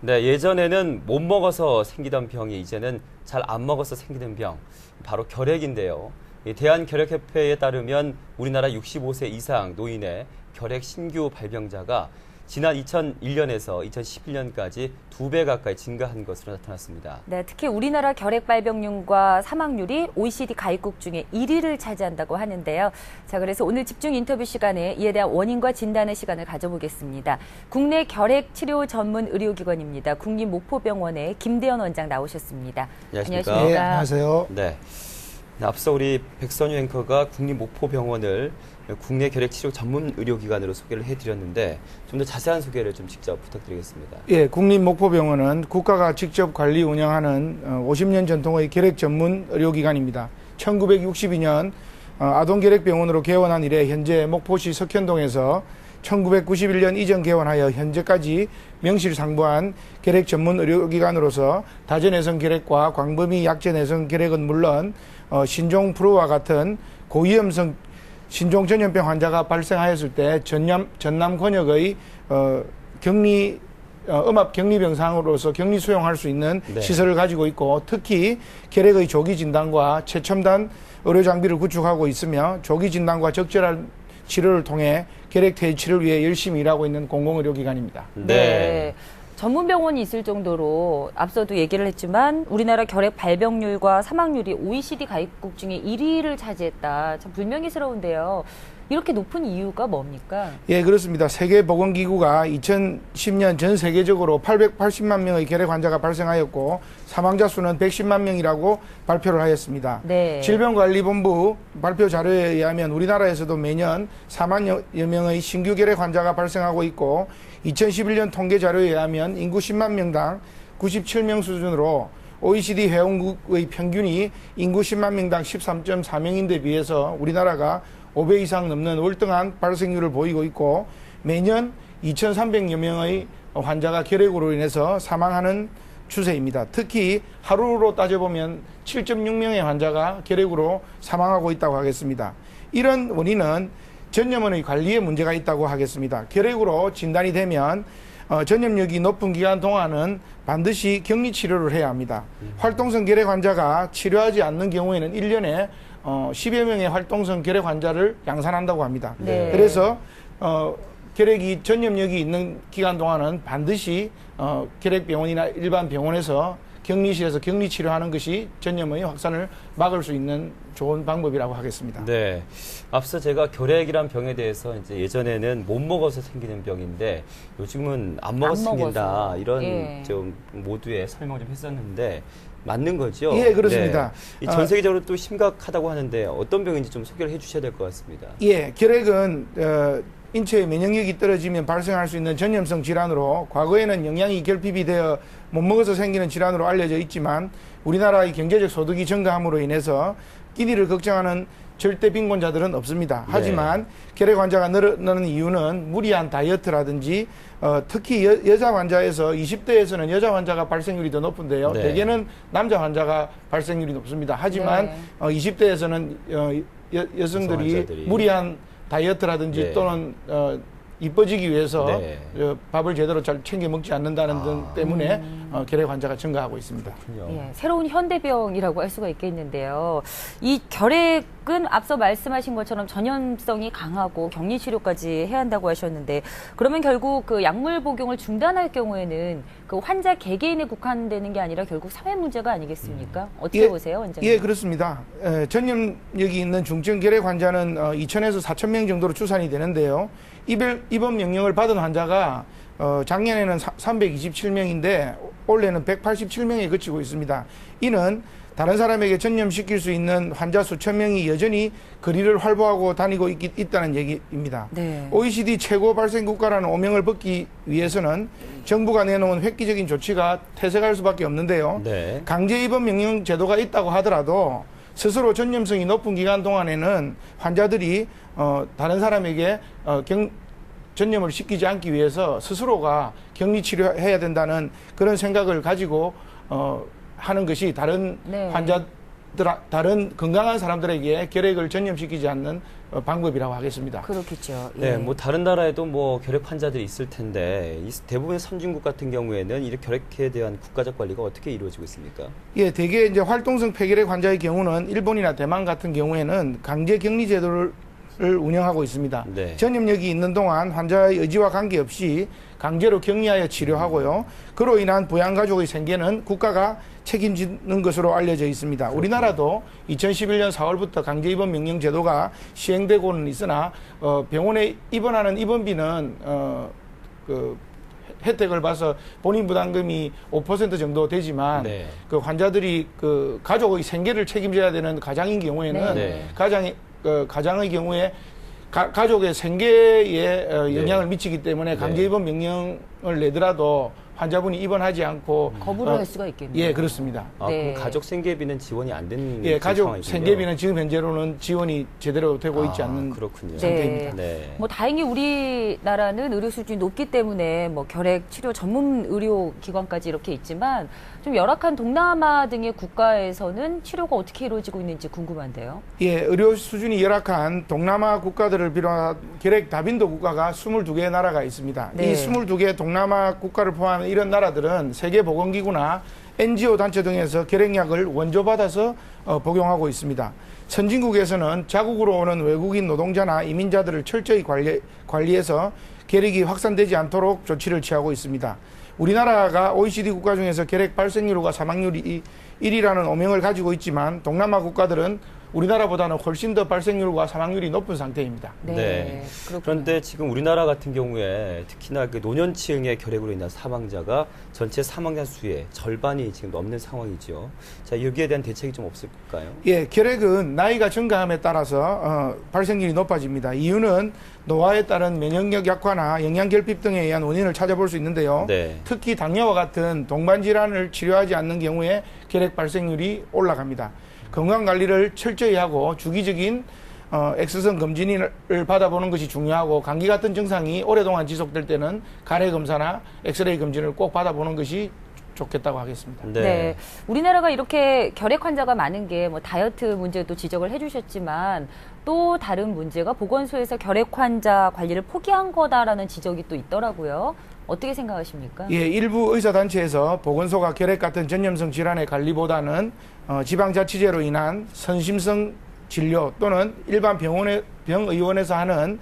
네, 예전에는 못 먹어서 생기던 병이 이제는 잘 안 먹어서 생기는 병, 바로 결핵인데요. 이 대한결핵협회에 따르면 우리나라 65세 이상 노인의 결핵 신규 발병자가 지난 2001년에서 2011년까지 2배 가까이 증가한 것으로 나타났습니다. 네, 특히 우리나라 결핵 발병률과 사망률이 OECD 가입국 중에 1위를 차지한다고 하는데요. 자, 그래서 오늘 집중 인터뷰 시간에 이에 대한 원인과 진단의 시간을 가져보겠습니다. 국내 결핵 치료 전문 의료기관입니다. 국립목포병원의 김대현 원장 나오셨습니다. 안녕하십니까? 네, 안녕하세요. 네. 앞서 우리 백선유 앵커가 국립목포병원을 국내 결핵 치료 전문 의료기관으로 소개를 해드렸는데 좀 더 자세한 소개를 좀 직접 부탁드리겠습니다. 예, 국립목포병원은 국가가 직접 관리 운영하는 50년 전통의 결핵 전문 의료기관입니다. 1962년 아동결핵병원으로 개원한 이래 현재 목포시 석현동에서 1991년 이전 개원하여 현재까지 명실상부한 결핵 전문 의료기관으로서 다전내성 결핵과 광범위 약제내성 결핵은 물론 신종 플루와 같은 고위험성 신종 전염병 환자가 발생하였을 때 전남 권역의 음압 격리병상으로서 격리 수용할 수 있는 네. 시설을 가지고 있고, 특히 결핵의 조기 진단과 최첨단 의료 장비를 구축하고 있으며 조기 진단과 적절한 치료를 통해 결핵 퇴치를 위해 열심히 일하고 있는 공공의료기관입니다. 네. 전문 병원이 있을 정도로 앞서도 얘기를 했지만 우리나라 결핵 발병률과 사망률이 OECD 가입국 중에 1위를 차지했다. 참 불명예스러운데요. 이렇게 높은 이유가 뭡니까? 예, 그렇습니다. 세계보건기구가 2010년 전 세계적으로 880만 명의 결핵 환자가 발생하였고 사망자 수는 110만 명이라고 발표를 하였습니다. 네. 질병관리본부 발표 자료에 의하면 우리나라에서도 매년 4만여 명의 신규 결핵 환자가 발생하고 있고 2011년 통계 자료에 의하면 인구 10만 명당 97명 수준으로 OECD 회원국의 평균이 인구 10만 명당 13.4명인데 비해서 우리나라가 5배 이상 넘는 월등한 발생률을 보이고 있고 매년 2,300여 명의 환자가 결핵으로 인해서 사망하는 추세입니다. 특히 하루로 따져보면 7.6명의 환자가 결핵으로 사망하고 있다고 하겠습니다. 이런 원인은 전염원의 관리에 문제가 있다고 하겠습니다. 결핵으로 진단이 되면 전염력이 높은 기간 동안은 반드시 격리 치료를 해야 합니다. 활동성 결핵 환자가 치료하지 않는 경우에는 1년에 10여 명의 활동성 결핵 환자를 양산한다고 합니다. 네. 그래서 결핵이 전염력이 있는 기간 동안은 반드시 결핵병원이나 일반 병원에서 격리실에서 격리 치료하는 것이 전염의 확산을 막을 수 있는 좋은 방법이라고 하겠습니다. 네. 앞서 제가 결핵이란 병에 대해서 이제 예전에는 못 먹어서 생기는 병인데 요즘은 안 먹어서 생긴다. 먹어서. 이런 예. 좀 모두의 설명을 좀 했었는데 맞는 거죠? 예, 그렇습니다. 네. 전 세계적으로 또 심각하다고 하는데 어떤 병인지 좀 소개를 해주셔야 될 것 같습니다. 예, 결핵은 인체의 면역력이 떨어지면 발생할 수 있는 전염성 질환으로 과거에는 영양이 결핍이 되어 못 먹어서 생기는 질환으로 알려져 있지만 우리나라의 경제적 소득이 증가함으로 인해서 끼니를 걱정하는 절대 빈곤자들은 없습니다. 하지만 결핵 환자가 늘어나는 이유는 무리한 다이어트라든지 특히 여자 환자에서 20대에서는 여자 환자가 발생률이 더 높은데요. 네. 대개는 남자 환자가 발생률이 높습니다. 하지만 20대에서는 여성들이 환자들이. 무리한 다이어트라든지 네. 또는 이뻐지기 위해서 네. 밥을 제대로 잘 챙겨 먹지 않는다는 등 때문에 결핵 환자가 증가하고 있습니다. 예, 새로운 현대병이라고 할 수가 있겠는데요. 이 결핵은 앞서 말씀하신 것처럼 전염성이 강하고 격리 치료까지 해야 한다고 하셨는데 그러면 결국 그 약물 복용을 중단할 경우에는 그 환자 개개인에 국한되는 게 아니라 결국 사회 문제가 아니겠습니까? 어떻게 보세요, 원장님? 예, 그렇습니다. 전염력이 있는 중증 결핵 환자는 2,000에서 4,000명 정도로 추산이 되는데요. 입원 명령을 받은 환자가 작년에는 327명인데 올해는 187명에 그치고 있습니다. 이는 다른 사람에게 전염시킬 수 있는 환자 수천 명이 여전히 거리를 활보하고 다니고 있다는 얘기입니다. 네. OECD 최고 발생 국가라는 오명을 벗기 위해서는 정부가 내놓은 획기적인 조치가 퇴색할 수밖에 없는데요. 네. 강제 입원 명령 제도가 있다고 하더라도 스스로 전염성이 높은 기간 동안에는 환자들이 다른 사람에게 전염을 시키지 않기 위해서 스스로가 격리 치료해야 된다는 그런 생각을 가지고 하는 것이 다른 네. 환자 다른 건강한 사람들에게 결핵을 전염시키지 않는 방법이라고 하겠습니다. 그렇겠죠. 네, 예. 뭐 다른 나라에도 뭐 결핵 환자들이 있을 텐데 이 대부분의 선진국 같은 경우에는 이 결핵에 대한 국가적 관리가 어떻게 이루어지고 있습니까? 예, 대개 이제 활동성 폐결핵 환자의 경우는 일본이나 대만 같은 경우에는 강제 격리 제도를 운영하고 있습니다. 네. 전염력이 있는 동안 환자의 의지와 관계없이 강제로 격리하여 치료하고요. 그로 인한 부양가족의 생계는 국가가 책임지는 것으로 알려져 있습니다. 우리나라도 2011년 4월부터 강제 입원 명령 제도가 시행되고는 있으나 병원에 입원하는 입원비는 그 혜택을 봐서 본인 부담금이 5% 정도 되지만 네. 그 환자들이 그 가족의 생계를 책임져야 되는 가장인 경우에는 네. 가장의 경우에 가족의 생계에 영향을 네. 미치기 때문에 네. 강제 입원 명령을 내더라도 환자분이 입원하지 않고 거부를 할 수가 있겠네요. 예, 그렇습니다. 아, 네. 그럼 가족 생계비는 지원이 안 되는 예, 가족 상황이군요. 생계비는 지금 현재로는 지원이 제대로 되고 있지 않는 그렇군요. 상태입니다. 네. 뭐 다행히 우리나라는 의료 수준이 높기 때문에 뭐 결핵 치료 전문 의료 기관까지 이렇게 있지만 좀 열악한 동남아 등의 국가에서는 치료가 어떻게 이루어지고 있는지 궁금한데요. 예, 의료 수준이 열악한 동남아 국가들을 비롯한 결핵 다빈도 국가가 22개의 나라가 있습니다. 네. 이 22개 동남아 국가를 포함한 이런 나라들은 세계보건기구나 NGO 단체 등에서 결핵약을 원조받아서 복용하고 있습니다. 선진국에서는 자국으로 오는 외국인 노동자나 이민자들을 철저히 관리해서 결핵이 확산되지 않도록 조치를 취하고 있습니다. 우리나라가 OECD 국가 중에서 결핵 발생률과 사망률이 1위라는 오명을 가지고 있지만 동남아 국가들은 우리나라보다는 훨씬 더 발생률과 사망률이 높은 상태입니다. 네. 그렇군요. 그런데 지금 우리나라 같은 경우에 특히나 그 노년층의 결핵으로 인한 사망자가 전체 사망자 수의 절반이 지금 넘는 상황이죠. 자, 여기에 대한 대책이 좀 없을까요? 예, 결핵은 나이가 증가함에 따라서 발생률이 높아집니다. 이유는 노화에 따른 면역력 약화나 영양결핍 등에 의한 원인을 찾아볼 수 있는데요. 네. 특히 당뇨와 같은 동반질환을 치료하지 않는 경우에 결핵 발생률이 올라갑니다. 건강관리를 철저히 하고 주기적인 X선 검진을 받아보는 것이 중요하고 감기 같은 증상이 오랫동안 지속될 때는 가래 검사나 엑스레이 검진을 꼭 받아보는 것이 좋겠다고 하겠습니다. 네. 우리나라가 이렇게 결핵 환자가 많은 게 뭐 다이어트 문제도 지적을 해주셨지만 또 다른 문제가 보건소에서 결핵 환자 관리를 포기한 거다라는 지적이 또 있더라고요. 어떻게 생각하십니까? 예, 일부 의사단체에서 보건소가 결핵 같은 전염성 질환의 관리보다는 지방자치제로 인한 선심성 진료 또는 일반 병의원에서 하는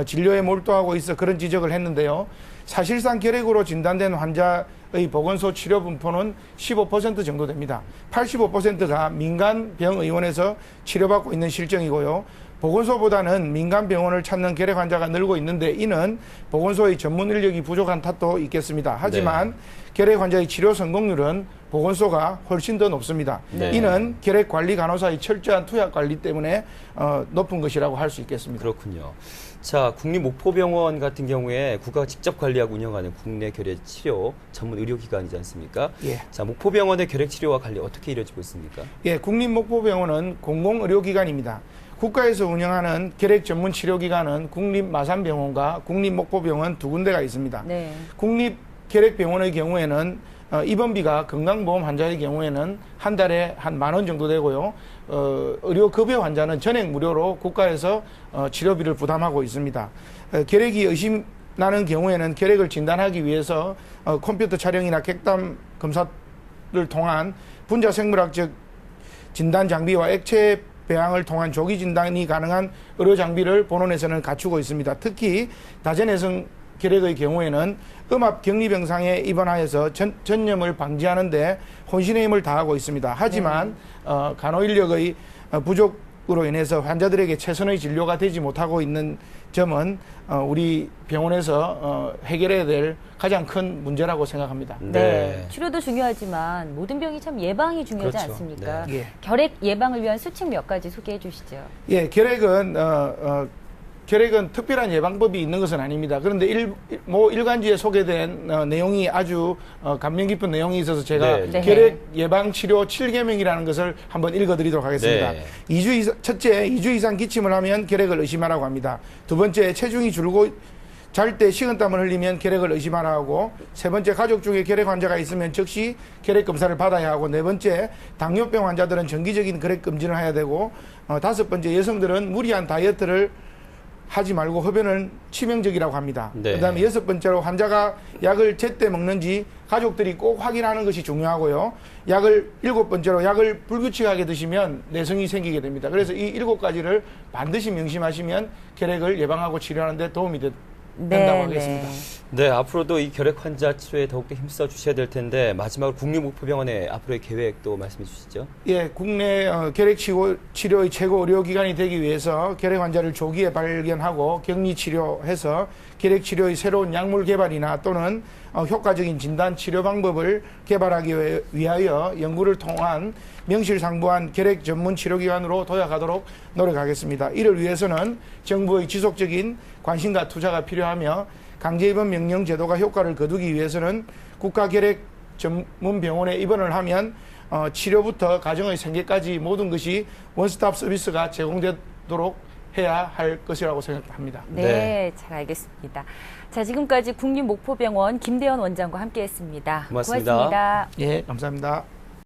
진료에 몰두하고 있어 그런 지적을 했는데요. 사실상 결핵으로 진단된 환자의 보건소 치료 분포는 15% 정도 됩니다. 85%가 민간 병의원에서 치료받고 있는 실정이고요. 보건소보다는 민간 병원을 찾는 결핵 환자가 늘고 있는데 이는 보건소의 전문 인력이 부족한 탓도 있겠습니다. 하지만 네. 결핵 환자의 치료 성공률은 보건소가 훨씬 더 높습니다. 네. 이는 결핵 관리 간호사의 철저한 투약 관리 때문에 높은 것이라고 할 수 있겠습니다. 그렇군요. 자, 국립목포병원 같은 경우에 국가가 직접 관리하고 운영하는 국내 결핵 치료 전문 의료기관이지 않습니까? 예. 자, 목포병원의 결핵 치료와 관리 어떻게 이루어지고 있습니까? 예, 국립목포병원은 공공의료기관입니다. 국가에서 운영하는 결핵 전문 치료기관은 국립마산병원과 국립목포병원 두 군데가 있습니다. 네. 국립결핵병원의 경우에는 입원비가 건강보험 환자의 경우에는 한 달에 한 10,000원 정도 되고요. 의료급여 환자는 전액 무료로 국가에서 치료비를 부담하고 있습니다. 결핵이 의심나는 경우에는 결핵을 진단하기 위해서 컴퓨터 촬영이나 객담 검사를 통한 분자생물학적 진단 장비와 액체 배양을 통한 조기 진단이 가능한 의료 장비를 본원에서는 갖추고 있습니다. 특히 다전해성 결핵의 경우에는 음압 격리병상에 입원하여서 전염을 방지하는 데 혼신의 힘을 다하고 있습니다. 하지만 간호인력의 부족으로 인해서 환자들에게 최선의 진료가 되지 못하고 있는 점은 우리 병원에서 해결해야 될 가장 큰 문제라고 생각합니다. 네. 치료도 중요하지만 모든 병이 참 예방이 중요하지 그렇죠. 않습니까? 네. 예. 결핵 예방을 위한 수칙 몇 가지 소개해 주시죠. 예, 결핵은 특별한 예방법이 있는 것은 아닙니다. 그런데 일간지에 소개된 내용이 아주 감명 깊은 내용이 있어서 제가 네. 결핵 예방 치료 7계명이라는 것을 한번 읽어드리도록 하겠습니다. 네. 첫째, 2주 이상 기침을 하면 결핵을 의심하라고 합니다. 두 번째, 체중이 줄고 잘 때 식은땀을 흘리면 결핵을 의심하라 하고, 세 번째 가족 중에 결핵 환자가 있으면 즉시 결핵 검사를 받아야 하고, 네 번째 당뇨병 환자들은 정기적인 결핵 검진을 해야 되고, 다섯 번째 여성들은 무리한 다이어트를 하지 말고 흡연은 치명적이라고 합니다. 네. 그다음에 여섯 번째로 환자가 약을 제때 먹는지 가족들이 꼭 확인하는 것이 중요하고요. 약을 일곱 번째로 약을 불규칙하게 드시면 내성이 생기게 됩니다. 그래서 이 일곱 가지를 반드시 명심하시면 결핵을 예방하고 치료하는 데 도움이 된다고 하겠습니다. 네, 앞으로도 이 결핵 환자 치료에 더욱더 힘써 주셔야 될 텐데 마지막으로 국립목표병원의 앞으로의 계획도 말씀해 주시죠. 예, 국내 결핵 치료의 최고 의료기관이 되기 위해서 결핵 환자를 조기에 발견하고 격리 치료해서 결핵 치료의 새로운 약물 개발이나 또는 효과적인 진단 치료 방법을 개발하기 위하여 연구를 통한 명실상부한 결핵 전문 치료기관으로 도약하도록 노력하겠습니다. 이를 위해서는 정부의 지속적인 관심과 투자가 필요하며 강제입원 명령 제도가 효과를 거두기 위해서는 국가결핵 전문병원에 입원을 하면 치료부터 가정의 생계까지 모든 것이 원스톱 서비스가 제공되도록 해야 할 것이라고 생각합니다. 네, 잘 알겠습니다. 자, 지금까지 국립목포병원 김대현 원장과 함께했습니다. 고맙습니다. 고맙습니다. 예, 감사합니다.